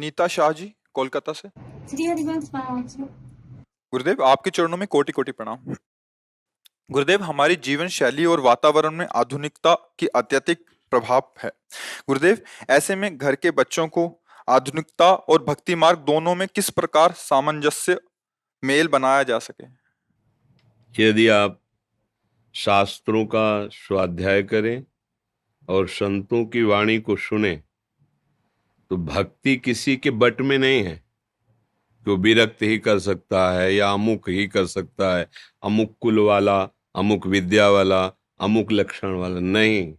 नीता शाह जी, कोलकाता से। श्री हरिवंश महाराज। गुरुदेव, आपके चरणों में कोटि कोटि प्रणाम। गुरुदेव, हमारी जीवन शैली और वातावरण में आधुनिकता की अत्यधिक प्रभाव है। गुरुदेव, ऐसे में घर के बच्चों को आधुनिकता और भक्ति मार्ग दोनों में किस प्रकार सामंजस्य मेल बनाया जा सके? यदि आप शास्त्रों का स्वाध्याय करें और संतों की वाणी को सुने तो भक्ति किसी के बट में नहीं है कि वो विरक्त ही कर सकता है या अमुक ही कर सकता है, अमुक कुल वाला, अमुक विद्या वाला, अमुक लक्षण वाला नहीं।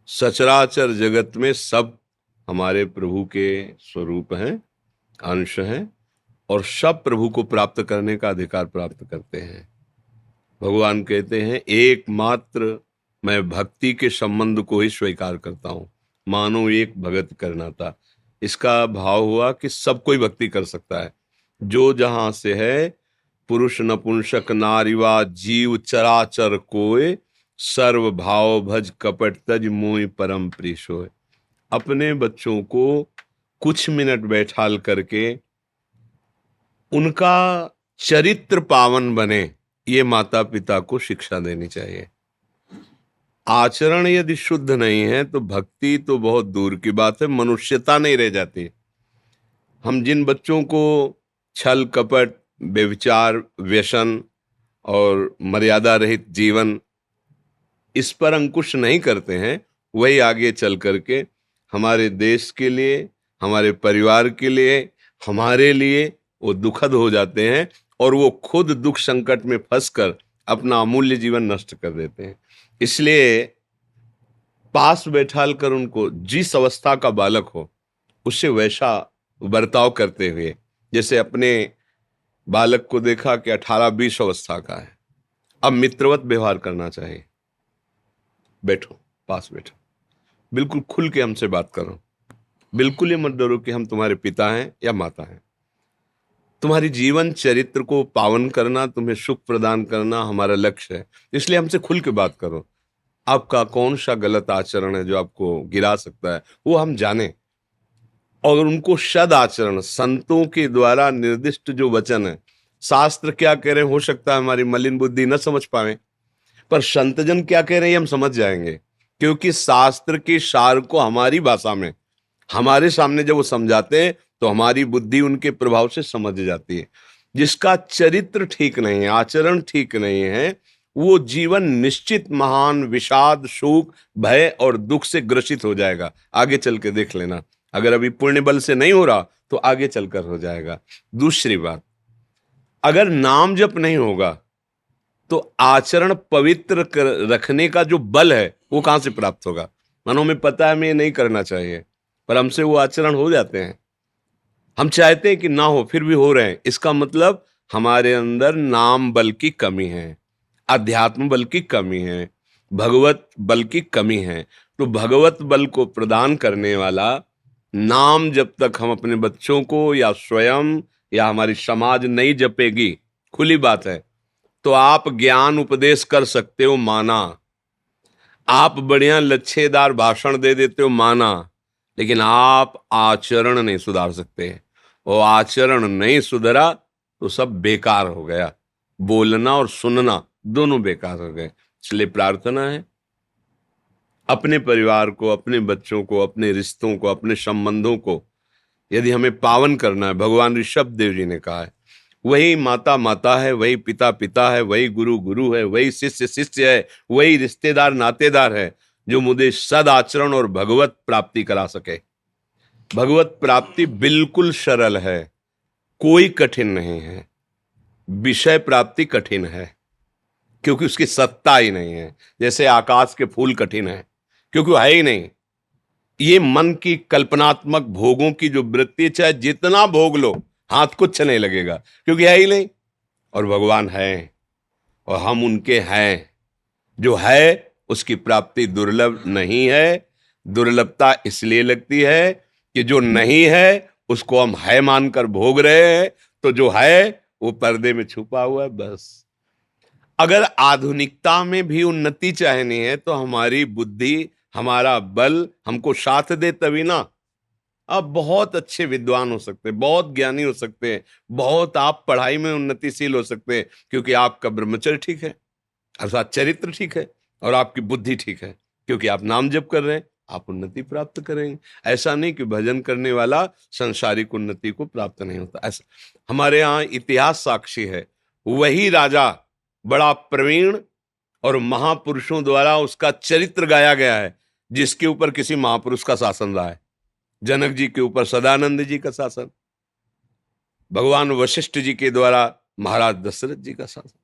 सचराचर जगत में सब हमारे प्रभु के स्वरूप हैं, अंश हैं और सब प्रभु को प्राप्त करने का अधिकार प्राप्त करते हैं। भगवान कहते हैं एकमात्र मैं भक्ति के संबंध को ही स्वीकार करता हूं, मानो एक भगत करना था। इसका भाव हुआ कि सब कोई भक्ति कर सकता है, जो जहां से है, पुरुष नपुंसक नारीवा जीव चराचर कोय, सर्व भाव भज कपट तज मोहि परम प्रिय सोय। अपने बच्चों को कुछ मिनट बैठाल करके उनका चरित्र पावन बने, ये माता पिता को शिक्षा देनी चाहिए। आचरण यदि शुद्ध नहीं है तो भक्ति तो बहुत दूर की बात है, मनुष्यता नहीं रह जाती। हम जिन बच्चों को छल कपट, व्यभिचार, व्यसन और मर्यादा रहित जीवन, इस पर अंकुश नहीं करते हैं, वही आगे चल करके हमारे देश के लिए, हमारे परिवार के लिए, हमारे लिए वो दुखद हो जाते हैं और वो खुद दुख संकट में फंसकर अपना अमूल्य जीवन नष्ट कर देते हैं। इसलिए पास बैठाल कर उनको जिस अवस्था का बालक हो उससे वैसा बर्ताव करते हुए, जैसे अपने बालक को देखा कि 18-20 अवस्था का है, अब मित्रवत व्यवहार करना चाहिए। बैठो, पास बैठो, बिल्कुल खुल के हमसे बात करो, बिल्कुल ये मत डरो कि हम तुम्हारे पिता हैं या माता हैं। तुम्हारी जीवन चरित्र को पावन करना, तुम्हें सुख प्रदान करना हमारा लक्ष्य है, इसलिए हमसे खुल के बात करो। आपका कौन सा गलत आचरण है जो आपको गिरा सकता है, वो हम जाने, और उनको सद आचरण, संतों के द्वारा निर्दिष्ट जो वचन है, शास्त्र क्या कह रहे हैं, हो सकता है हमारी मलिन बुद्धि न समझ पाए, पर संतजन क्या कह रहे हैं हम समझ जाएंगे, क्योंकि शास्त्र के सार को हमारी भाषा में हमारे सामने जब वो समझाते हैं तो हमारी बुद्धि उनके प्रभाव से समझ जाती है। जिसका चरित्र ठीक नहीं है, आचरण ठीक नहीं है, वो जीवन निश्चित महान विषाद, शोक, भय और दुख से ग्रसित हो जाएगा। आगे चल के देख लेना, अगर अभी पुण्य बल से नहीं हो रहा तो आगे चलकर हो जाएगा। दूसरी बात, अगर नाम जप नहीं होगा तो आचरण पवित्र रखने का जो बल है वो कहां से प्राप्त होगा। मानो हमें पता है हमें नहीं करना चाहिए, पर हमसे वो आचरण हो जाते हैं। हम चाहते हैं कि ना हो, फिर भी हो रहे हैं। इसका मतलब हमारे अंदर नाम बल की कमी है, अध्यात्म बल की कमी है, भगवत बल की कमी है। तो भगवत बल को प्रदान करने वाला नाम जब तक हम अपने बच्चों को या स्वयं या हमारी समाज नहीं जपेगी, खुली बात है, तो आप ज्ञान उपदेश कर सकते हो, माना, आप बढ़िया लच्छेदार भाषण दे देते हो, माना, लेकिन आप आचरण नहीं सुधार सकते। और आचरण नहीं सुधरा तो सब बेकार हो गया, बोलना और सुनना दोनों बेकार हो गए। इसलिए प्रार्थना है, अपने परिवार को, अपने बच्चों को, अपने रिश्तों को, अपने संबंधों को यदि हमें पावन करना है, भगवान ऋषभ देव जी ने कहा है, वही माता माता है, वही पिता पिता है, वही गुरु गुरु है, वही शिष्य शिष्य है, वही रिश्तेदार नातेदार है, जो मुझे सद आचरण और भगवत प्राप्ति करा सके। भगवत प्राप्ति बिल्कुल सरल है, कोई कठिन नहीं है। विषय प्राप्ति कठिन है क्योंकि उसकी सत्ता ही नहीं है, जैसे आकाश के फूल कठिन है क्योंकि है ही नहीं। ये मन की कल्पनात्मक भोगों की जो वृत्ति, चाहे जितना भोग लो हाथ कुछ नहीं लगेगा क्योंकि है ही नहीं। और भगवान है और हम उनके हैं। जो है उसकी प्राप्ति दुर्लभ नहीं है। दुर्लभता इसलिए लगती है कि जो नहीं है उसको हम है मानकर भोग रहे हैं, तो जो है वो पर्दे में छुपा हुआ है, बस। अगर आधुनिकता में भी उन्नति चाहनी है तो हमारी बुद्धि, हमारा बल हमको साथ दे तभी ना। आप बहुत अच्छे विद्वान हो सकते हैं, बहुत ज्ञानी हो सकते हैं, बहुत आप पढ़ाई में उन्नतिशील हो सकते हैं, क्योंकि आपका ब्रह्मचर्य ठीक है, अर्थात चरित्र ठीक है, और आपकी बुद्धि ठीक है, क्योंकि आप नाम जप कर रहे हैं, आप उन्नति प्राप्त करेंगे। ऐसा नहीं कि भजन करने वाला संसारिक उन्नति को प्राप्त नहीं होता। ऐसा हमारे यहाँ इतिहास साक्षी है। वही राजा बड़ा प्रवीण और महापुरुषों द्वारा उसका चरित्र गाया गया है, जिसके ऊपर किसी महापुरुष का शासन रहा है। जनक जी के ऊपर सदानंद जी का शासन, भगवान वशिष्ठ जी के द्वारा महाराज दशरथ जी का शासन,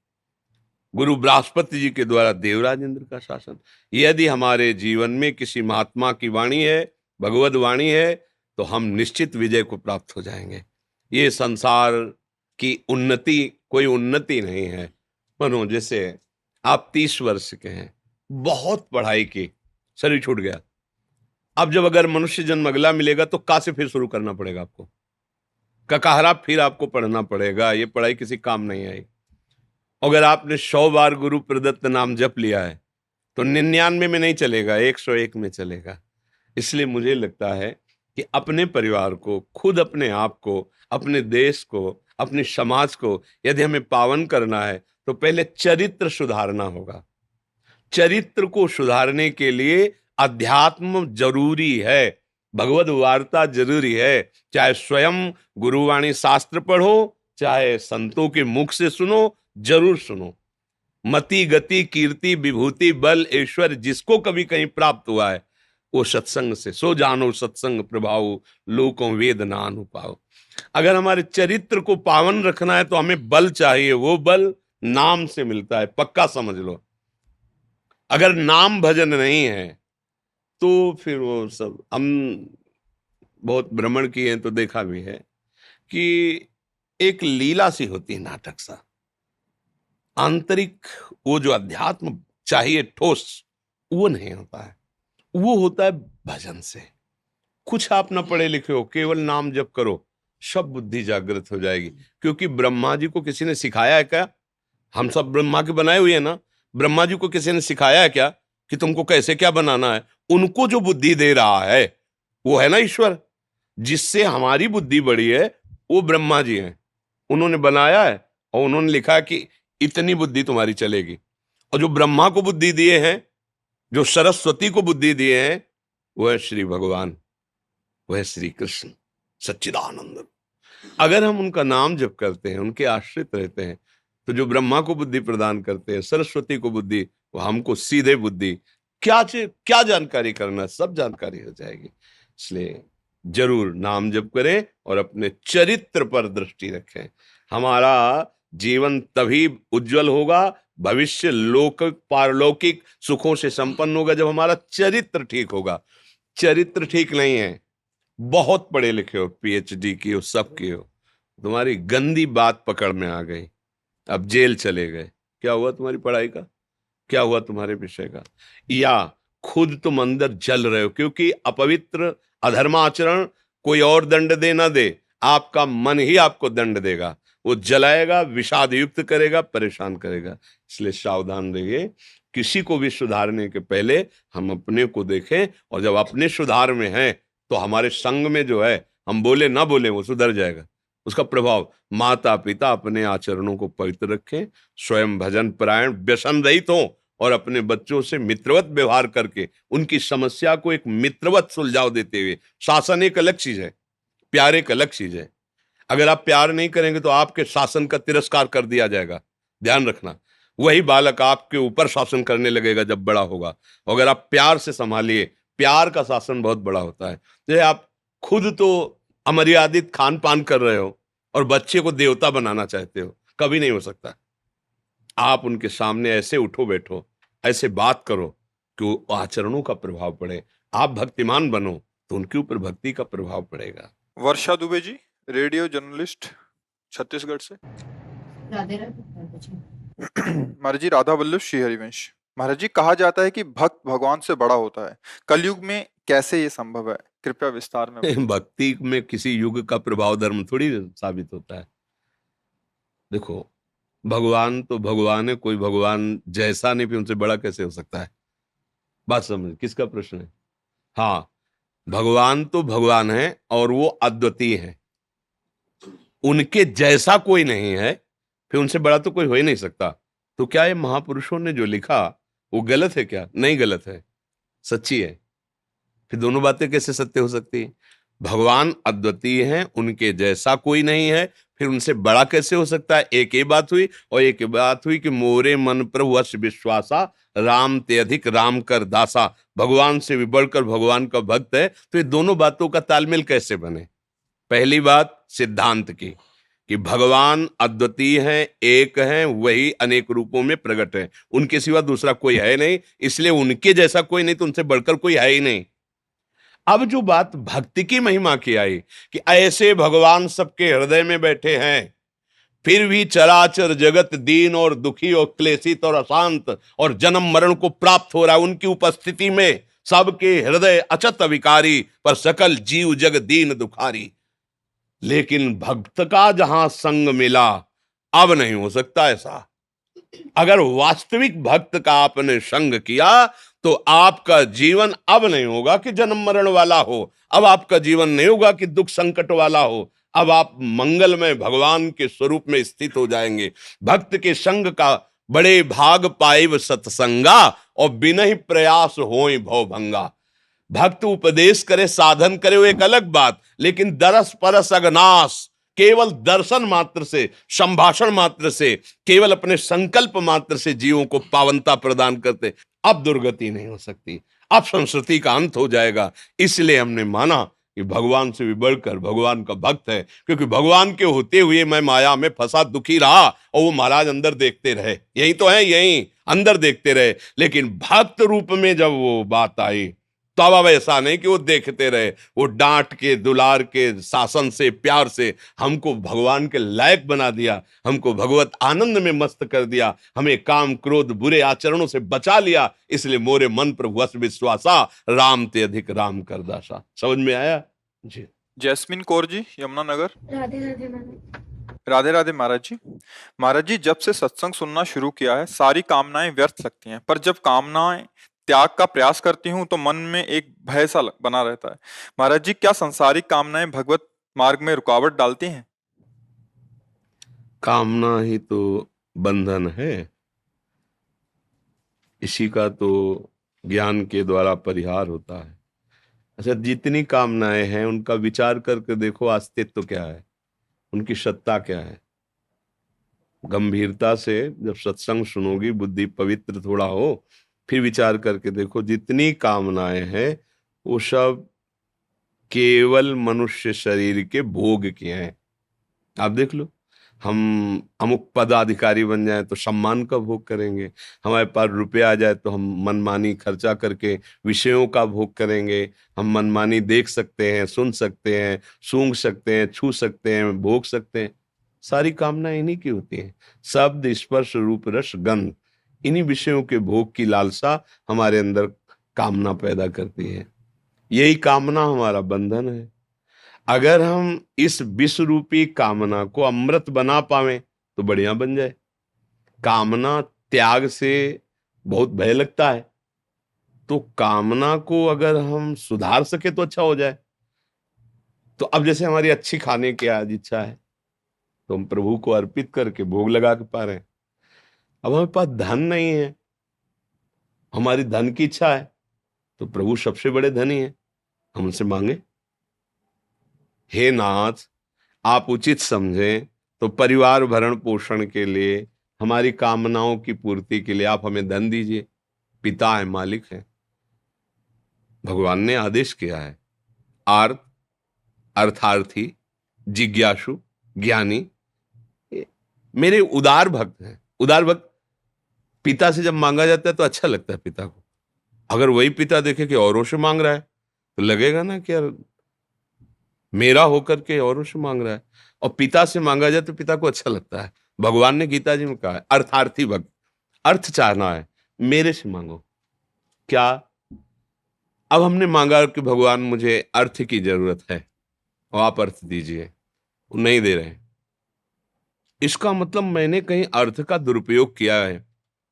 गुरु बृहस्पति जी के द्वारा देवराज इंद्र का शासन। यदि हमारे जीवन में किसी महात्मा की वाणी है, भगवत वाणी है, तो हम निश्चित विजय को प्राप्त हो जाएंगे। ये संसार की उन्नति कोई उन्नति नहीं है। मानो जैसे आप 30 वर्ष के हैं, बहुत पढ़ाई की, शरीर छूट गया। अब जब अगर मनुष्य जन्म अगला मिलेगा तो कहाँ से फिर शुरू करना पड़ेगा आपको, ककाहरा फिर आपको पढ़ना पड़ेगा। ये पढ़ाई किसी काम नहीं आई। अगर आपने 100 बार गुरु प्रदत्त नाम जप लिया है तो 99 में नहीं चलेगा, 101 में चलेगा। इसलिए मुझे लगता है कि अपने परिवार को, खुद अपने आप को, अपने देश को, अपने समाज को यदि हमें पावन करना है तो पहले चरित्र सुधारना होगा। चरित्र को सुधारने के लिए अध्यात्म जरूरी है, भगवद वार्ता जरूरी है। चाहे स्वयं गुरुवाणी शास्त्र पढ़ो, चाहे संतों के मुख से सुनो, जरूर सुनो। मति गति कीर्ति विभूति बल ऐश्वर्य जिसको कभी कहीं प्राप्त हुआ है, वो सत्संग से सो जानो सत्संग प्रभाव लोकों वेद ना अनुपाओ। अगर हमारे चरित्र को पावन रखना है तो हमें बल चाहिए, वो बल नाम से मिलता है, पक्का समझ लो। अगर नाम भजन नहीं है तो फिर वो सब, हम बहुत भ्रमण किए हैं तो देखा भी है कि एक लीला सी होती है, नाटक सा। आंतरिक वो जो अध्यात्म चाहिए ठोस, वो नहीं होता है। वो होता है भजन से। कुछ आप ना पढ़े लिखे हो, केवल नाम जप करो, सब बुद्धि जागृत हो जाएगी। क्योंकि ब्रह्मा जी को किसी ने सिखाया है क्या? हम सब ब्रह्मा के बनाए हुए हैं ना। ब्रह्मा जी को किसी ने सिखाया है क्या कि तुमको कैसे क्या बनाना है? उनको जो बुद्धि दे रहा है वो है ना ईश्वर। जिससे हमारी बुद्धि बढ़ी है वो ब्रह्मा जी हैं। उन्होंने बनाया है और उन्होंने लिखा कि इतनी बुद्धि तुम्हारी चलेगी। और जो ब्रह्मा को बुद्धि दिए हैं, जो सरस्वती को बुद्धि दिए हैं, वह है श्री भगवान, वह है श्री कृष्ण सच्चिदानंद। अगर हम उनका नाम जप करते हैं, उनके आश्रित रहते हैं, तो जो ब्रह्मा को बुद्धि प्रदान करते हैं, सरस्वती को बुद्धि, वो हमको सीधे बुद्धि, क्या जानकारी करना, सब जानकारी हो जाएगी। इसलिए जरूर नाम जप करें और अपने चरित्र पर दृष्टि रखें। हमारा जीवन तभी उज्जवल होगा, भविष्य लोक पारलौकिक सुखों से संपन्न होगा, जब हमारा चरित्र ठीक होगा। चरित्र ठीक नहीं है, बहुत पढ़े लिखे हो, पीएचडी की हो, सब की हो, तुम्हारी गंदी बात पकड़ में आ गई, अब जेल चले गए। क्या हुआ तुम्हारी पढ़ाई का? क्या हुआ तुम्हारे विषय का? या खुद तुम अंदर जल रहे हो, क्योंकि अपवित्र अधर्माचरण कोई और दंड दे ना दे, आपका मन ही आपको दंड देगा। वो जलाएगा, विषाद युक्त करेगा, परेशान करेगा। इसलिए सावधान रहिए। किसी को भी सुधारने के पहले हम अपने को देखें, और जब अपने सुधार में हैं तो हमारे संग में जो है, हम बोले ना बोले, वो सुधर जाएगा। उसका प्रभाव, माता पिता अपने आचरणों को पवित्र रखें, स्वयं भजन परायण व्यसन रहित हों, और अपने बच्चों से मित्रवत व्यवहार करके उनकी समस्या को एक मित्रवत सुलझाव देते हुए। शासन एक अलग चीज है, प्यार एक अलग चीज है। अगर आप प्यार नहीं करेंगे तो आपके शासन का तिरस्कार कर दिया जाएगा, ध्यान रखना। वही बालक आपके ऊपर शासन करने लगेगा जब बड़ा होगा। अगर आप प्यार से संभालिए, प्यार का शासन बहुत बड़ा होता है। जैसे आप खुद तो अमर्यादित खान पान कर रहे हो और बच्चे को देवता बनाना चाहते हो, कभी नहीं हो सकता। आप उनके सामने ऐसे उठो बैठो, ऐसे बात करो कि वो आचरणों का प्रभाव पड़े। आप भक्तिमान बनो तो उनके ऊपर भक्ति का प्रभाव पड़ेगा। वर्षा दुबे जी, रेडियो जर्नलिस्ट, छत्तीसगढ़ से। राधे राधे। महाराज जी, राधा वल्लभ श्री हरिवंश। महाराज जी, कहा जाता है कि भक्त भगवान से बड़ा होता है। कलयुग में कैसे ये संभव है? कृपया विस्तार में बताएं। भक्ति में किसी युग का प्रभाव धर्म थोड़ी साबित होता है। देखो, भगवान तो भगवान है, कोई भगवान जैसा नहीं, फिर उनसे बड़ा कैसे हो सकता है? बात समझ, किसका प्रश्न है? हाँ, भगवान तो भगवान है और वो अद्वितीय है, उनके जैसा कोई नहीं है, फिर उनसे बड़ा तो कोई हो ही नहीं सकता। तो क्या ये महापुरुषों ने जो लिखा वो गलत है क्या? नहीं गलत है, सच्ची है। फिर दोनों बातें कैसे सत्य हो सकती है? भगवान अद्वितीय हैं, उनके जैसा कोई नहीं है, फिर उनसे बड़ा कैसे हो सकता है? एक ये बात हुई, और एक ये बात हुई कि मोरे मन प्रभु वश विश्वासा, राम ते अधिक राम कर दासा। भगवान से भी बढ़कर भगवान का भक्त है, तो ये दोनों बातों का तालमेल कैसे बने? पहली बात सिद्धांत की कि भगवान अद्वितीय हैं, एक हैं, वही अनेक रूपों में प्रकट है, उनके सिवा दूसरा कोई है नहीं, इसलिए उनके जैसा कोई नहीं, तो उनसे बढ़कर कोई है ही नहीं। अब जो बात भक्ति की महिमा की आई कि ऐसे भगवान सबके हृदय में बैठे हैं, फिर भी चराचर जगत दीन और दुखी और क्लेशित और अशांत और जन्म मरण को प्राप्त हो रहा है, उनकी उपस्थिति में सबके हृदय अचत विकारी, पर सकल जीव जग दीन दुखारी। लेकिन भक्त का जहां संग मिला, अब नहीं हो सकता ऐसा। अगर वास्तविक भक्त का आपने संग किया तो आपका जीवन अब नहीं होगा कि जन्म मरण वाला हो, अब आपका जीवन नहीं होगा कि दुख संकट वाला हो, अब आप मंगलमय भगवान के स्वरूप में स्थित हो जाएंगे। भक्त के संग का बड़े भाग पाइब सत्संगा, और बिना ही प्रयास होई भवभंगा। भक्त उपदेश करे, साधन करे, वो एक अलग बात, लेकिन दरस परस अगनाश, केवल दर्शन मात्र से, संभाषण मात्र से, केवल अपने संकल्प मात्र से जीवों को पावनता प्रदान करते, अब दुर्गति नहीं हो सकती, अब संस्कृति का अंत हो जाएगा। इसलिए हमने माना कि भगवान से भी बढ़कर भगवान का भक्त है, क्योंकि भगवान के होते हुए मैं माया में फंसा दुखी रहा, और वो महाराज अंदर देखते रहे, यही तो है, यही अंदर देखते रहे। लेकिन भक्त रूप में जब वो बात आई, तो अब ऐसा नहीं कि वो देखते रहे, वो डांट के, दुलार के, शासन से, प्यार से हमको भगवान के लायक बना दिया, हमको भगवत आनंद में मस्त कर दिया, हमें काम क्रोध बुरे आचरणों से बचा लिया। इसलिए मोरे मन पर वश विश्वासा, राम ते अधिक राम कर दासा। समझ में आया जी? जैस्मिन कौर जी, यमुनानगर। राधे राधे मैम। राधे राधे महाराज जी। महाराज जी, जब से सत्संग सुनना शुरू किया है, सारी कामनाएं व्यर्थ लगती हैं, पर जब कामनाएं त्याग का प्रयास करती हूं तो मन में एक भय सा बना रहता है। महाराज जी, क्या संसारिक कामनाएं भगवत मार्ग में रुकावट डालती हैं? कामना ही तो बंधन है, इसी का तो ज्ञान के द्वारा परिहार होता है। अच्छा, जितनी कामनाएं हैं उनका विचार करके देखो, अस्तित्व क्या है, उनकी सत्ता क्या है। गंभीरता से जब सत्संग सुनोगी, बुद्धि पवित्र थोड़ा हो, फिर विचार करके देखो, जितनी कामनाएं हैं वो सब केवल मनुष्य शरीर के भोग के हैं। आप देख लो, हम अमुक पदाधिकारी बन जाए तो सम्मान का भोग करेंगे, हमारे पास रुपये आ जाए तो हम मनमानी खर्चा करके विषयों का भोग करेंगे, हम मनमानी देख सकते हैं, सुन सकते हैं, सूंघ सकते हैं, छू सकते हैं, भोग सकते हैं। सारी कामना इन्हीं की होती है, शब्द स्पर्श रूप रस गंध, इन्हीं विषयों के भोग की लालसा हमारे अंदर कामना पैदा करती है। यही कामना हमारा बंधन है। अगर हम इस विष रूपी कामना को अमृत बना पावे तो बढ़िया बन जाए। कामना त्याग से बहुत भय लगता है, तो कामना को अगर हम सुधार सके तो अच्छा हो जाए। तो अब जैसे हमारी अच्छी खाने की आज इच्छा है, तो हम प्रभु को अर्पित करके भोग लगा के पा रहे हैं। अब हमारे पास धन नहीं है, हमारी धन की इच्छा है, तो प्रभु सबसे बड़े धनी है, हम उनसे मांगे, हे नाथ, आप उचित समझें तो परिवार भरण पोषण के लिए, हमारी कामनाओं की पूर्ति के लिए आप हमें धन दीजिए। पिता है, मालिक है। भगवान ने आदेश किया है, आर्त, अर्थार्थी, जिज्ञासु, ज्ञानी मेरे उदार भक्त हैं। उदार भक्त, पिता से जब मांगा जाता है तो अच्छा लगता है पिता को। अगर वही पिता देखे कि औरों से मांग रहा है तो लगेगा ना कि यार मेरा होकर के औरों से मांग रहा है, और पिता से मांगा जाए तो पिता को अच्छा लगता है। भगवान ने गीता जी में कहा है, अर्थार्थी भक्त, अर्थ चाहना है, मेरे से मांगो। क्या अब हमने मांगा कि भगवान मुझे अर्थ की जरूरत है और आप अर्थ दीजिए, वो नहीं दे रहे, इसका मतलब मैंने कहीं अर्थ का दुरुपयोग किया है।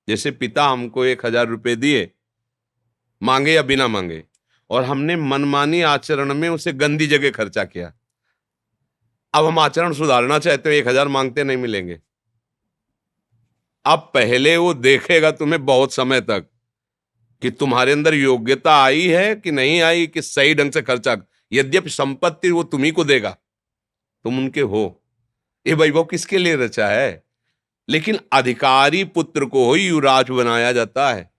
जैसे पिता हमको 1,000 रुपए दिए, मांगे या बिना मांगे, और हमने मनमानी आचरण में उसे गंदी जगह खर्चा किया। अब हम आचरण सुधारना चाहते हो, 1,000 मांगते नहीं मिलेंगे। अब पहले वो देखेगा तुम्हें बहुत समय तक कि तुम्हारे अंदर योग्यता आई है कि नहीं आई, कि सही ढंग से खर्चा। यद्यपि संपत्ति वो तुम्ही को देगा, तुम उनके हो। ये वैभव किसके लिए रचा है? लेकिन अधिकारी पुत्र को ही युवराज बनाया जाता है,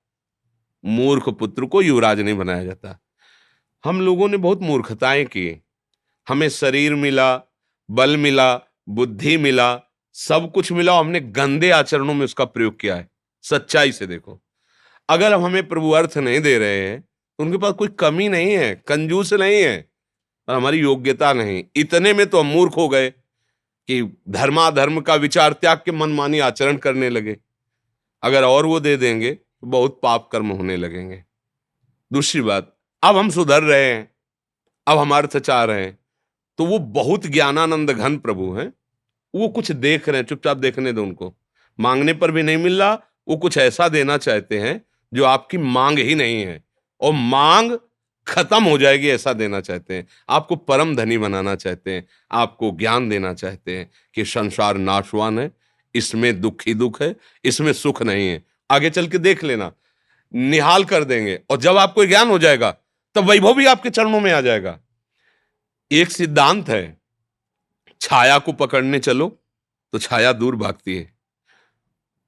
मूर्ख पुत्र को युवराज नहीं बनाया जाता। हम लोगों ने बहुत मूर्खताएं की। हमें शरीर मिला, बल मिला, बुद्धि मिला, सब कुछ मिला, हमने गंदे आचरणों में उसका प्रयोग किया है। सच्चाई से देखो, अगर हमें प्रभु अर्थ नहीं दे रहे हैं तो उनके पास कोई कमी नहीं है, कंजूस नहीं है, और हमारी योग्यता नहीं। इतने में तो हम मूर्ख हो गए कि धर्माधर्म का विचार त्याग के मनमानी आचरण करने लगे। अगर और वो दे देंगे तो बहुत पाप कर्म होने लगेंगे। दूसरी बात, अब हम सुधर रहे हैं, अब हम अर्थ चाह रहे हैं, तो वो बहुत ज्ञानानंद घन प्रभु हैं, वो कुछ देख रहे हैं, चुपचाप देखने दो उनको। मांगने पर भी नहीं मिल रहा, वो कुछ ऐसा देना चाहते हैं जो आपकी मांग ही नहीं है, और मांग खत्म हो जाएगी ऐसा देना चाहते हैं। आपको परम धनी बनाना चाहते हैं, आपको ज्ञान देना चाहते हैं कि संसार नाशवान है, इसमें दुख ही दुख है, इसमें सुख नहीं है। आगे चल के देख लेना, निहाल कर देंगे, और जब आपको ज्ञान हो जाएगा तब वैभव भी आपके चरणों में आ जाएगा। एक सिद्धांत है, छाया को पकड़ने चलो तो छाया दूर भागती है,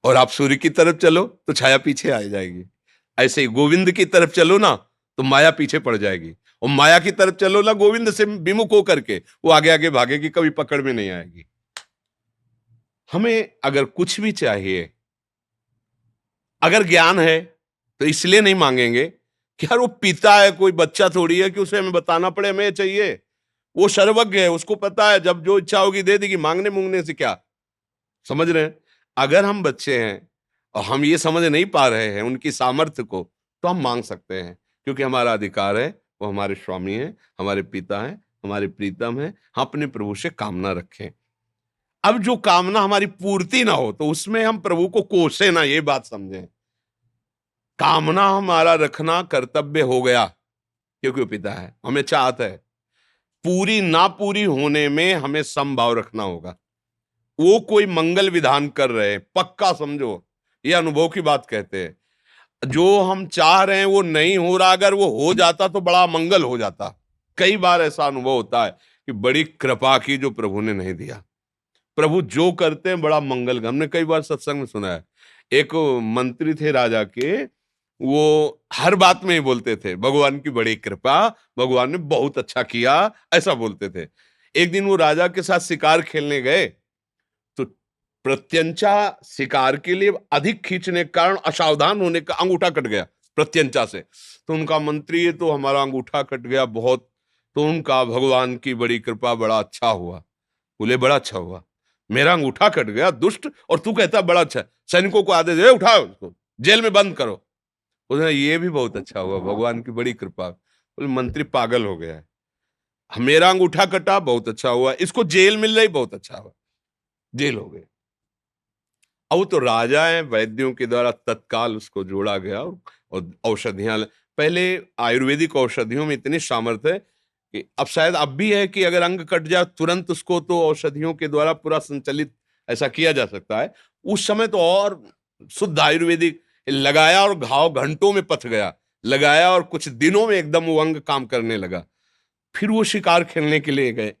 और आप सूर्य की तरफ चलो तो छाया पीछे आ जाएगी। ऐसे ही गोविंद की तरफ चलो ना तो माया पीछे पड़ जाएगी, और माया की तरफ चलो ना गोविंद से विमुख होकर के, वो आगे आगे भागेगी, कभी पकड़ में नहीं आएगी। हमें अगर कुछ भी चाहिए, अगर ज्ञान है तो इसलिए नहीं मांगेंगे कि यार वो पिता है, कोई बच्चा थोड़ी है कि उसे हमें बताना पड़े हमें चाहिए। वो सर्वज्ञ है, उसको पता है, जब जो इच्छा होगी दे देगी, मांगने मूंगने से क्या। समझ रहे हैं? अगर हम बच्चे हैं और हम ये समझ नहीं पा रहे हैं उनकी सामर्थ्य को, तो हम मांग सकते हैं, क्योंकि हमारा अधिकार है, वो हमारे स्वामी हैं, हमारे पिता हैं, हमारे प्रीतम हैं। हम अपने प्रभु से कामना रखें। अब जो कामना हमारी पूर्ति ना हो तो उसमें हम प्रभु को कोसे ना, ये बात समझें। कामना हमारा रखना कर्तव्य हो गया, क्योंकि वो पिता है, हमें चाहत है। पूरी ना पूरी होने में हमें समभाव रखना होगा। वो कोई मंगल विधान कर रहे हैं, पक्का समझो, ये अनुभव की बात कहते हैं। जो हम चाह रहे हैं वो नहीं हो रहा, अगर वो हो जाता तो बड़ा मंगल हो जाता। कई बार ऐसा अनुभव होता है कि बड़ी कृपा की जो प्रभु ने नहीं दिया। प्रभु जो करते हैं बड़ा मंगल, हमने कई बार सत्संग में सुना है। एक मंत्री थे राजा के, वो हर बात में ही बोलते थे भगवान की बड़ी कृपा, भगवान ने बहुत अच्छा किया, ऐसा बोलते थे। एक दिन वो राजा के साथ शिकार खेलने गए, तो प्रत्यंचा शिकार के लिए अधिक खींचने के कारण असावधान होने का अंगूठा कट गया प्रत्यंचा से। तो उनका मंत्री, ये तो हमारा अंगूठा कट गया बहुत। तो उनका भगवान की बड़ी कृपा, बड़ा अच्छा हुआ। बोले बड़ा अच्छा हुआ, मेरा अंगूठा कट गया दुष्ट, और तू कहता बड़ा अच्छा। सैनिकों को आदेश दे, उठाओ उसको जेल में बंद करो। बोले ये भी बहुत अच्छा हुआ, भगवान की बड़ी कृपा। बोले मंत्री पागल हो गया है, मेरा अंगूठा कटा बहुत अच्छा हुआ, इसको जेल मिल रही बहुत अच्छा हुआ, जेल हो गए। अब तो राजा है, वैद्यों के द्वारा तत्काल उसको जोड़ा गया, और औषधियां, पहले आयुर्वेदिक औषधियों में इतनी सामर्थ्य है कि अब शायद अब भी है कि अगर अंग कट जाए तुरंत उसको तो औषधियों के द्वारा पूरा संचालित ऐसा किया जा सकता है। उस समय तो और शुद्ध आयुर्वेदिक लगाया और घाव घंटों में पथ गया, लगाया और कुछ दिनों में एकदम वो अंग काम करने लगा। फिर वो शिकार खेलने के लिए गए।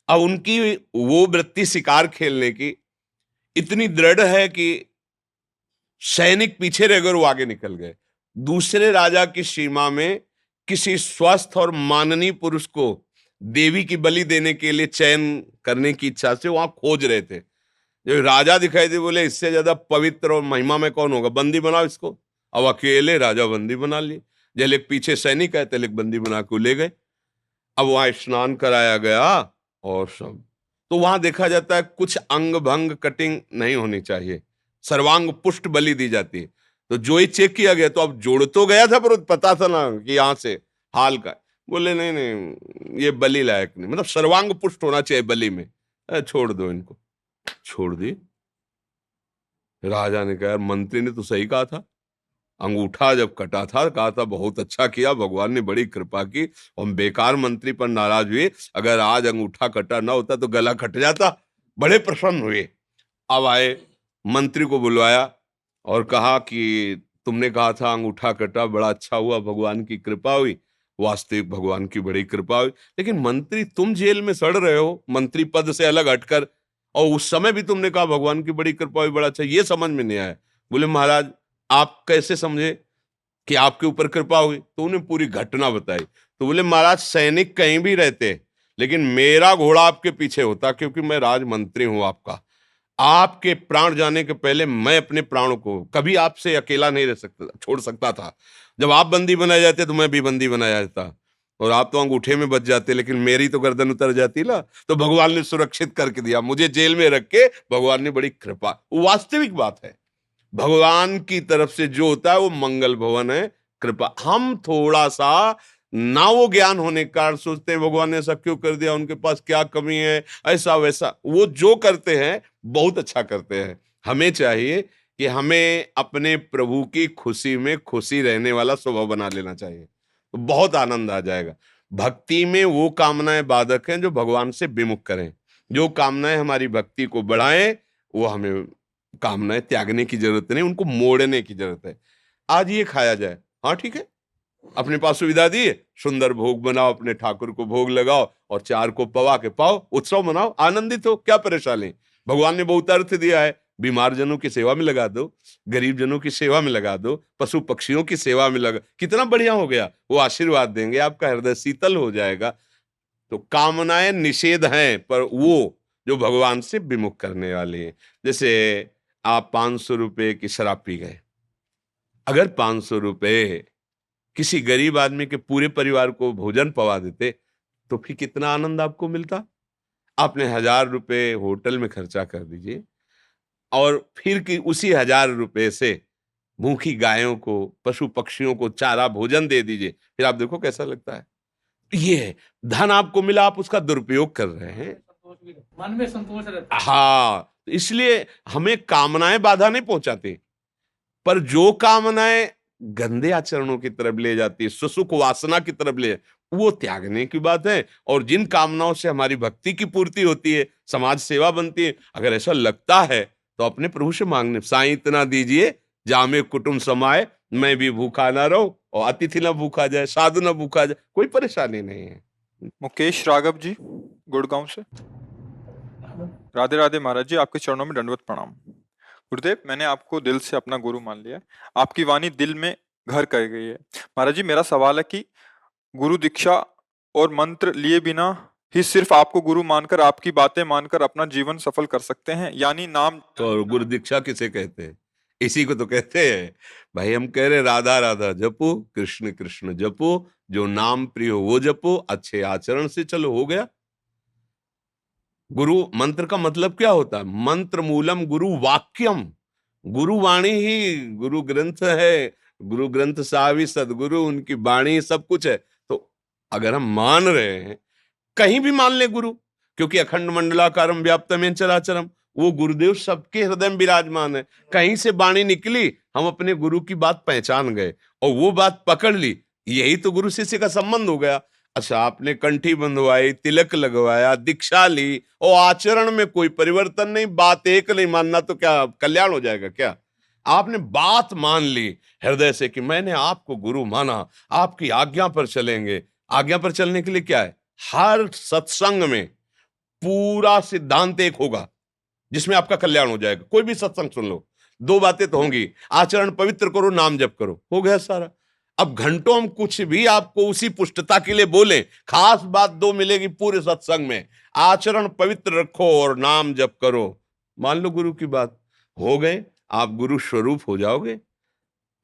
अब उनकी वो वृत्ति शिकार खेलने की इतनी दृढ़ है कि सैनिक पीछे रह गए, वो आगे निकल गए। दूसरे राजा की सीमा में किसी स्वस्थ और माननीय पुरुष को देवी की बलि देने के लिए चयन करने की इच्छा से वहां खोज रहे थे। जो राजा दिखाई दे, बोले इससे ज्यादा पवित्र और महिमा में कौन होगा, बंदी बनाओ इसको। अब अकेले राजा बंदी बना लिए, जैसे पीछे सैनिक है तेले बंदी बना के ले गए। अब वहां स्नान कराया गया और सब, तो वहां देखा जाता है कुछ अंग भंग कटिंग नहीं होनी चाहिए, सर्वांग पुष्ट बलि दी जाती है। तो जो ही चेक किया गया, तो अब जोड़ तो गया था पर पता था ना कि यहां से हाल का। बोले नहीं नहीं ये बलि लायक नहीं, मतलब सर्वांग पुष्ट होना चाहिए बलि में, छोड़ दो इनको। छोड़ दी। राजा ने कहा मंत्री ने तो सही कहा था, अंगूठा जब कटा था कहा था बहुत अच्छा किया, भगवान ने बड़ी कृपा की, हम बेकार मंत्री पर नाराज हुए, अगर आज अंगूठा कटा ना होता तो गला कट जाता। बड़े प्रसन्न हुए। अब आए, मंत्री को बुलवाया और कहा कि तुमने कहा था अंगूठा कटा, बड़ा अच्छा हुआ, भगवान की कृपा हुई। वास्तविक भगवान की बड़ी कृपा हुई, लेकिन मंत्री तुम जेल में सड़ रहे हो मंत्री पद से अलग हटकर, और उस समय भी तुमने कहा भगवान की बड़ी कृपा हुई, बड़ा अच्छा, ये समझ में नहीं आया। बोले महाराज आप कैसे समझे कि आपके ऊपर कृपा हुई? तो उन्हें पूरी घटना बताई। तो बोले महाराज सैनिक कहीं भी रहते, लेकिन मेरा घोड़ा आपके पीछे होता, क्योंकि मैं राजमंत्री हूं आपका। आपके प्राण जाने के पहले मैं अपने प्राणों को कभी आपसे अकेला नहीं रह सकता, छोड़ सकता था। जब आप बंदी बनाए जाते तो मैं भी बंदी बनाया जाता, और आप तो अंगूठे में बच जाते, लेकिन मेरी तो गर्दन उतर जाती ना। तो भगवान ने सुरक्षित करके दिया, मुझे जेल में रख के भगवान ने बड़ी कृपा। वास्तविक बात है, भगवान की तरफ से जो होता है वो मंगल भवन है, कृपा। हम थोड़ा सा ना वो ज्ञान होने के कारण सोचते हैं भगवान ने ऐसा क्यों कर दिया, उनके पास क्या कमी है, ऐसा वैसा। वो जो करते हैं बहुत अच्छा करते हैं। हमें चाहिए कि हमें अपने प्रभु की खुशी में खुशी रहने वाला स्वभाव बना लेना चाहिए, तो बहुत आनंद आ जाएगा। भक्ति में वो कामनाएं बाधक हैं जो भगवान से विमुख करें, जो कामनाएं हमारी भक्ति को बढ़ाएं वो हमें कामनाएं त्यागने की जरूरत नहीं, उनको मोड़ने की जरूरत है। आज ये खाया जाए, हाँ ठीक है, अपने पास सुविधा दी है, सुंदर भोग बनाओ, अपने ठाकुर को भोग लगाओ और चार को पवा के पाओ, उत्सव मनाओ, आनंदित हो, क्या परेशानी। भगवान ने बहुत अर्थ दिया है, बीमार जनों की सेवा में लगा दो, गरीब जनों की सेवा में लगा दो, पशु पक्षियों की सेवा में लगा, कितना बढ़िया हो गया। वो आशीर्वाद देंगे, आपका हृदय शीतल हो जाएगा। तो कामनाएं निषेध हैं, पर वो जो भगवान से विमुख करने वाली है। जैसे आप 500 रुपए की शराब पी गए, अगर 500 रुपए किसी गरीब आदमी के पूरे परिवार को भोजन पवा देते तो फिर कितना आनंद आपको मिलता। आपने 1000 रुपए होटल में खर्चा कर दीजिए, और फिर कि उसी 1000 रुपए से भूखी गायों को, पशु पक्षियों को चारा भोजन दे दीजिए, फिर आप देखो कैसा लगता है। ये है, धन आपको मिला, आप उसका दुरुपयोग कर रहे हैं। मन में संतोष रहता है। हाँ, इसलिए हमें कामनाएं बाधा नहीं पहुंचाती, पर जो कामनाएं गंदे आचरणों की तरफ ले जाती है, सुसुख वासना की तरफ ले, वो त्यागने की बात है। और जिन कामनाओं से हमारी भक्ति की पूर्ति होती है, समाज सेवा बनती है, अगर ऐसा लगता है तो अपने प्रभु से मांगने, साईं इतना दीजिए जामे कुटुंब समाए, मैं भी भूखा ना रहूं और अतिथि ना भूखा जाए, साधु ना भूखा जाए, कोई परेशानी नहीं है। मुकेश राघव जी गुड़गांव से। राधे राधे महाराज जी, आपके चरणों में दंडवत प्रणाम। गुरुदेव, मैंने आपको दिल से अपना गुरु मान लिया है, आपकी वाणी दिल में घर कर गई है। महाराज जी, मेरा सवाल है कि गुरु दीक्षा और मंत्र लिए बिना ही सिर्फ आपको गुरु मानकर, आपकी बातें मानकर अपना जीवन सफल कर सकते हैं, यानी नाम। तो गुरु दीक्षा किसे कहते हैं? इसी को तो कहते हैं भाई। हम कह रहे राधा राधा जपो, कृष्ण कृष्ण जपो, जो नाम प्रिय हो वो जपो, अच्छे आचरण से चलो, हो गया। गुरु मंत्र का मतलब क्या होता है? मंत्र मूलम गुरु वाक्यम, गुरु वाणी ही गुरु ग्रंथ है। गुरु ग्रंथ साहब ही सदगुरु, उनकी वाणी सब कुछ है। तो अगर हम मान रहे हैं, कहीं भी मान ले गुरु, क्योंकि अखंड मंडलाकारम व्याप्तम चराचरम, वो गुरुदेव सबके हृदय में विराजमान है। कहीं से वाणी निकली, हम अपने गुरु की बात पहचान गए और वो बात पकड़ ली, यही तो गुरु शिष्य का संबंध हो गया। अच्छा, आपने कंठी बंधवाई, तिलक लगवाया, दीक्षा ली और आचरण में कोई परिवर्तन नहीं, बात एक नहीं मानना, तो क्या कल्याण हो जाएगा क्या? आपने बात मान ली हृदय से कि मैंने आपको गुरु माना, आपकी आज्ञा पर चलेंगे। आज्ञा पर चलने के लिए क्या है? हर सत्संग में पूरा सिद्धांत एक होगा जिसमें आपका कल्याण हो जाएगा। कोई भी सत्संग सुन लो, दो बातें तो होंगी, आचरण पवित्र करो, नाम जप करो, हो गया सारा। अब घंटों हम कुछ भी आपको उसी पुष्टता के लिए बोले, खास बात दो मिलेगी पूरे सत्संग में, आचरण पवित्र रखो और नाम जप करो। मान लो गुरु की बात, हो गए, आप गुरु स्वरूप हो जाओगे।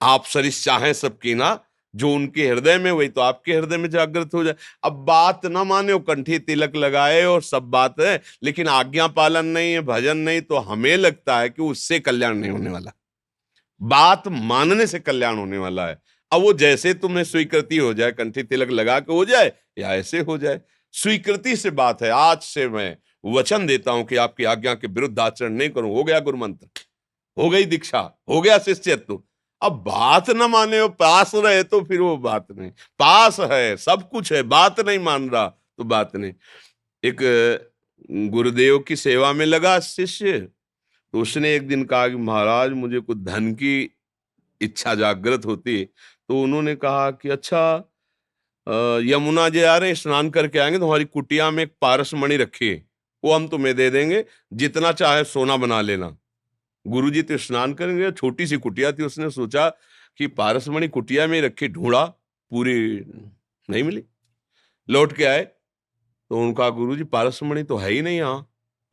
आप सरिस चाहें सबकी ना, जो उनके हृदय में वही तो आपके हृदय में जागृत हो जाए। अब बात ना माने, कंठी तिलक लगाए और सब बात है, लेकिन आज्ञा पालन नहीं है, भजन नहीं, तो हमें लगता है कि उससे कल्याण नहीं होने वाला। बात मानने से कल्याण होने वाला है। अब वो जैसे तुम्हें स्वीकृति हो जाए, कंठी तिलक लगा के हो जाए या ऐसे हो जाए, स्वीकृति से बात है। आज से मैं वचन देता हूं कि आपकी आज्ञा के विरुद्ध आचरण नहीं करूं, हो गया गुरु मंत्र, हो गई दीक्षा, हो गया शिष्यत्व। अब बात न माने, वो पास रहे तो फिर वो बात नहीं। पास है, सब कुछ है, बात नहीं मान रहा तो बात नहीं। एक गुरुदेव की सेवा में लगा शिष्य, तो उसने एक दिन कहा कि महाराज मुझे कुछ धन की इच्छा जागृत होती, तो उन्होंने कहा कि अच्छा, यमुना जी आ रहे हैं, स्नान करके आएंगे, तुम्हारी कुटिया में एक पारस मणि रखी है, वो हम तुम्हें दे देंगे, जितना चाहे सोना बना लेना। गुरुजी तो स्नान करेंगे, छोटी सी कुटिया थी, उसने सोचा कि पारसमणि कुटिया में रखी, ढूंढा, पूरी नहीं मिली। लौट के आए तो उनका गुरुजी पारसमणि तो है ही नहीं यहाँ।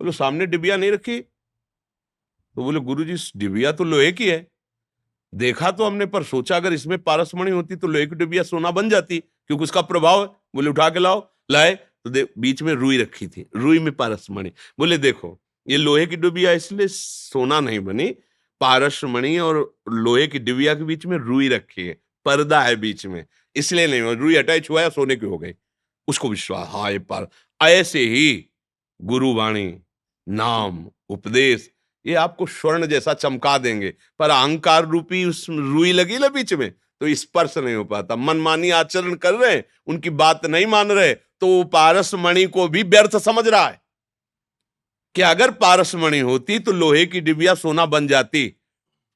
बोले सामने डिबिया नहीं रखी? तो बोले गुरुजी डिबिया तो लोहे की है, देखा तो हमने, पर सोचा अगर इसमें पारसमणि होती तो लोहे की डिबिया सोना बन जाती, क्योंकि उसका प्रभाव है। बोले उठा के लाओ। लाए तो बीच में रुई रखी थी, रुई में पारसमणि। बोले देखो ये लोहे की डिबिया इसलिए सोना नहीं बनी, पारसमणि और लोहे की डिबिया के बीच में रुई रखी है, पर्दा है बीच में, इसलिए नहीं हुआ। रुई अटैच हुआ या सोने की हो गई। उसको विश्वास, हाँ ये पार। ऐसे ही गुरुवाणी, नाम, उपदेश ये आपको स्वर्ण जैसा चमका देंगे, पर अहंकार रूपी उस रुई लगी ना बीच में, तो स्पर्श नहीं हो पाता। मनमानी आचरण कर रहे हैं, उनकी बात नहीं मान रहे, तो पारसमणि को भी व्यर्थ समझ रहा है कि अगर पारसमणि होती तो लोहे की डिबिया सोना बन जाती,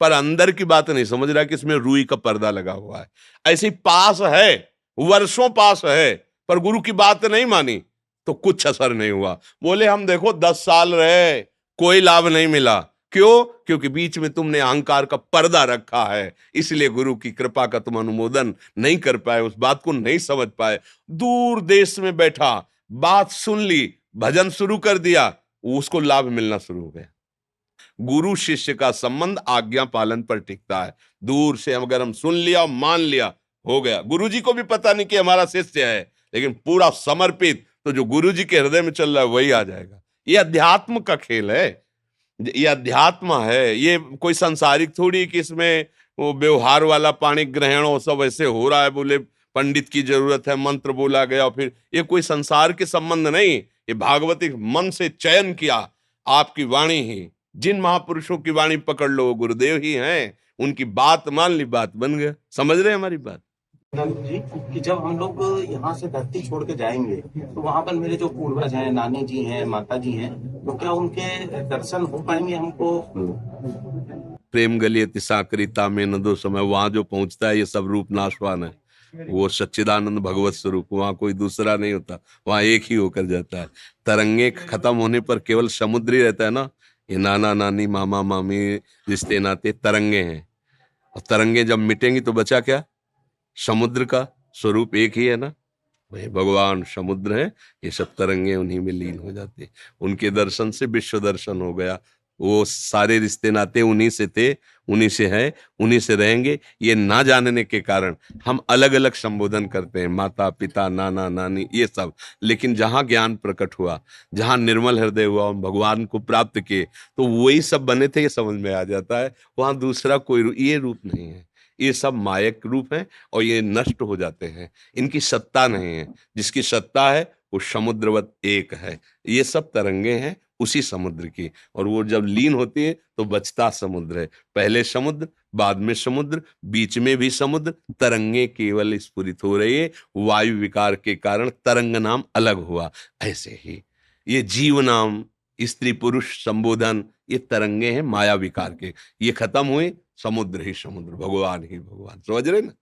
पर अंदर की बात नहीं समझ रहा कि इसमें रुई का पर्दा लगा हुआ है। ऐसे पास है, वर्षों पास है, पर गुरु की बात नहीं मानी तो कुछ असर नहीं हुआ। बोले हम देखो 10 साल रहे, कोई लाभ नहीं मिला। क्यों? क्योंकि बीच में तुमने अहंकार का पर्दा रखा है, इसलिए गुरु की कृपा का तुम अनुमोदन नहीं कर पाए, उस बात को नहीं समझ पाए। दूर देश में बैठा, बात सुन ली, भजन शुरू कर दिया, उसको लाभ मिलना शुरू हो गया। गुरु शिष्य का संबंध आज्ञा पालन पर टिकता है। दूर से अगर हम सुन लिया, मान लिया, हो गया। गुरु जी को भी पता नहीं कि हमारा शिष्य है, लेकिन पूरा समर्पित, तो जो गुरु जी के हृदय में चल रहा है वही आ जाएगा। ये अध्यात्म का खेल है, ये अध्यात्म है। ये कोई सांसारिक थोड़ी कि इसमें वो व्यवहार वाला पाणी ग्रहण वो सब ऐसे हो रहा है, बोले पंडित की जरूरत है, मंत्र बोला गया, फिर ये कोई संसार के संबंध नहीं। ये भागवतिक मन से चयन किया, आपकी वाणी ही, जिन महापुरुषों की वाणी पकड़ लो वो गुरुदेव ही हैं, उनकी बात मान ली, बात बन गया। समझ रहे हैं हमारी बात जी? कि जब हम लोग यहाँ से धरती छोड़ के जाएंगे तो वहाँ पर मेरे जो पूर्वज हैं, नानी जी हैं, माता जी हैं, तो क्या उनके दर्शन हो पाएंगे हमको? प्रेम गलियति साकरिता में न दो समय, वहां जो पहुंचता है ये सब रूप नाशवान है, वो सच्चिदानंद भगवत स्वरूप, वहां कोई दूसरा नहीं होता, वहां एक ही होकर जाता है। तरंगे खत्म होने पर केवल समुद्र ही रहता है ना। ये नाना नानी, मामा मामी, रिश्ते नाते तरंगे हैं, और तरंगे जब मिटेंगी तो बचा क्या? समुद्र का स्वरूप एक ही है ना, वही भगवान समुद्र है। ये सब तरंगे उन्हीं में लीन हो जाते, उनके दर्शन से विश्व दर्शन हो गया। वो सारे रिश्ते नाते उन्हीं से थे, उन्हीं से है, उन्हीं से रहेंगे। ये ना जानने के कारण हम अलग अलग संबोधन करते हैं, माता पिता, नाना नानी, ये सब। लेकिन जहां ज्ञान प्रकट हुआ, जहां निर्मल हृदय हुआ, हम भगवान को प्राप्त किए, तो वही सब बने थे, ये समझ में आ जाता है। वहां दूसरा कोई ये रूप नहीं है, ये सब मायक रूप है, और ये नष्ट हो जाते हैं, इनकी सत्ता नहीं है। जिसकी सत्ता है वो समुद्रवत एक है। ये सब तरंगे हैं उसी समुद्र की, और वो जब लीन होती है तो बचता समुद्र है। पहले समुद्र, बाद में समुद्र, बीच में भी समुद्र। तरंगे केवल स्फुरित हो रही है, वायु विकार के कारण तरंग नाम अलग हुआ। ऐसे ही ये जीव नाम, स्त्री पुरुष संबोधन, ये तरंगे हैं माया विकार के। ये खत्म हुए, समुद्र ही समुद्र, भगवान ही भगवान। समझ रहे ना?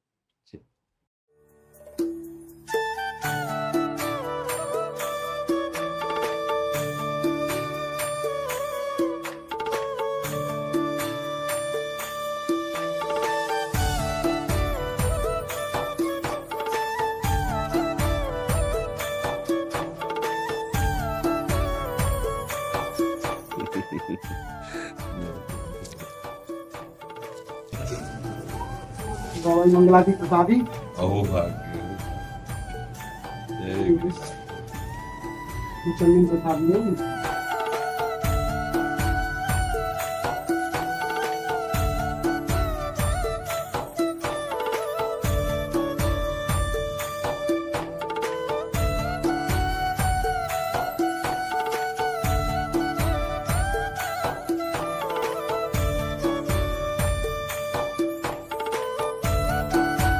गौरी मंगलादी प्रसादी अहो भाग्य। चंदन प्रसाद ने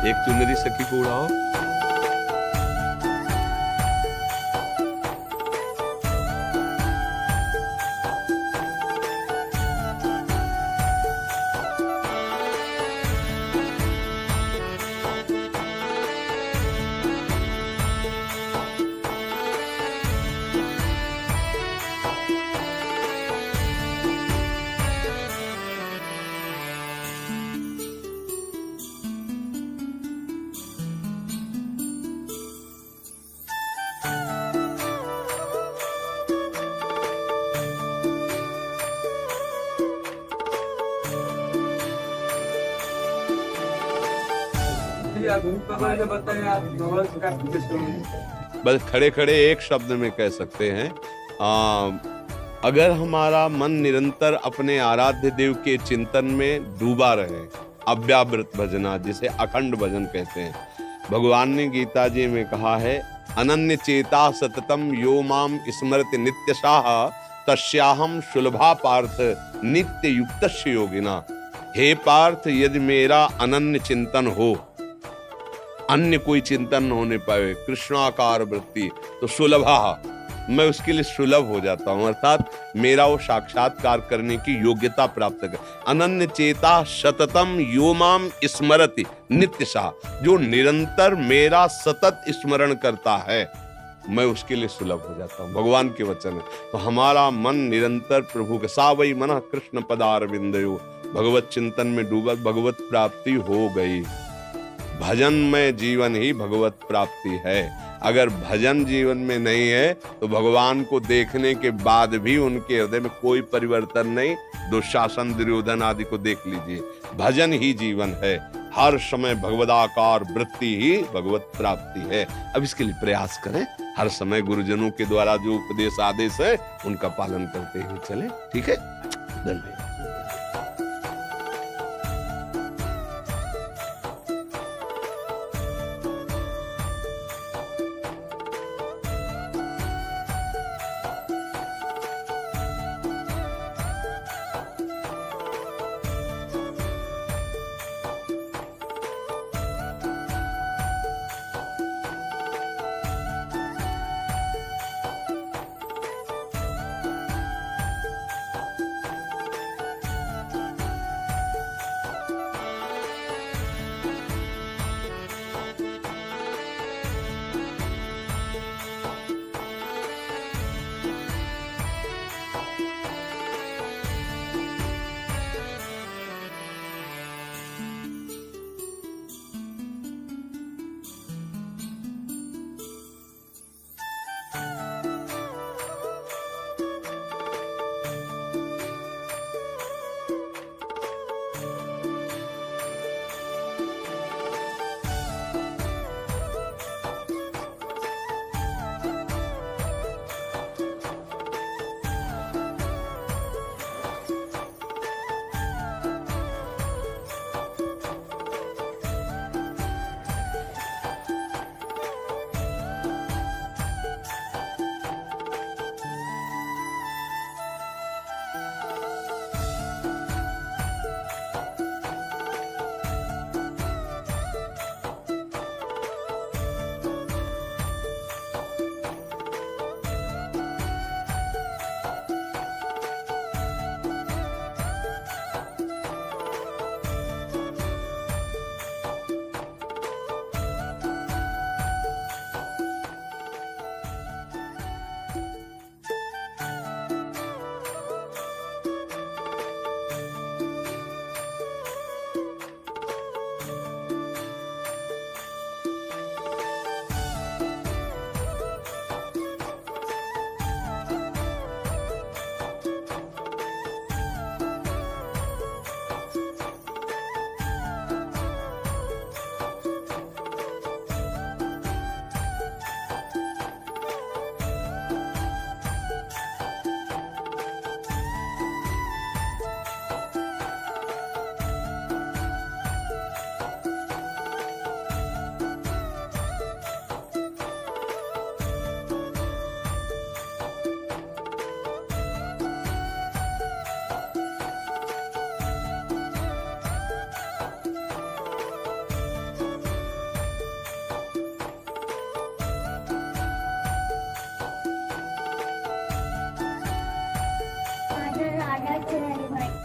एक चुनरी सखी को उड़ाओ। बस खड़े खड़े एक शब्द में कह सकते हैं, अगर हमारा मन निरंतर अपने आराध्य देव के चिंतन में डूबा रहे, अव्यावृत भजना जिसे अखंड भजन कहते हैं। भगवान ने गीता जी में कहा है, अनन्य चेता सततम यो माम स्मरति नित्यशाह तस्याहम सुलभा पार्थ नित्य युक्तस्य योगिना। हे पार्थ, यदि मेरा अनन्य चिंतन हो, अन्य कोई चिंतन न होने पाए, कृष्णाकार वृत्ति, तो सुलभा, मैं उसके लिए सुलभ हो जाता हूं, अर्थात मेरा वो साक्षात्कार करने की योग्यता प्राप्त कर। अनन्य चेता सततम यो माम स्मरति नित्यशा, जो निरंतर मेरा सतत स्मरण करता है, मैं उसके लिए सुलभ हो जाता हूँ। भगवान के वचन है। तो हमारा मन निरंतर प्रभु के सावई मन कृष्ण पदारविंदयो, भगवत चिंतन में डूबा, भगवत प्राप्ति हो गई। भजन में जीवन ही भगवत प्राप्ति है। अगर भजन जीवन में नहीं है तो भगवान को देखने के बाद भी उनके हृदय में कोई परिवर्तन नहीं। दुशासन, दुर्योधन आदि को देख लीजिए, भजन ही जीवन है। हर समय भगवदाकार वृत्ति ही भगवत प्राप्ति है। अब इसके लिए प्रयास करें, हर समय गुरुजनों के द्वारा जो उपदेश आदेश है उनका पालन करते हुए चले। ठीक है, धन्यवाद।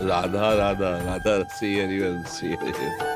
राधा राधा राधा श्री हरिवंश श्री हरिवंश।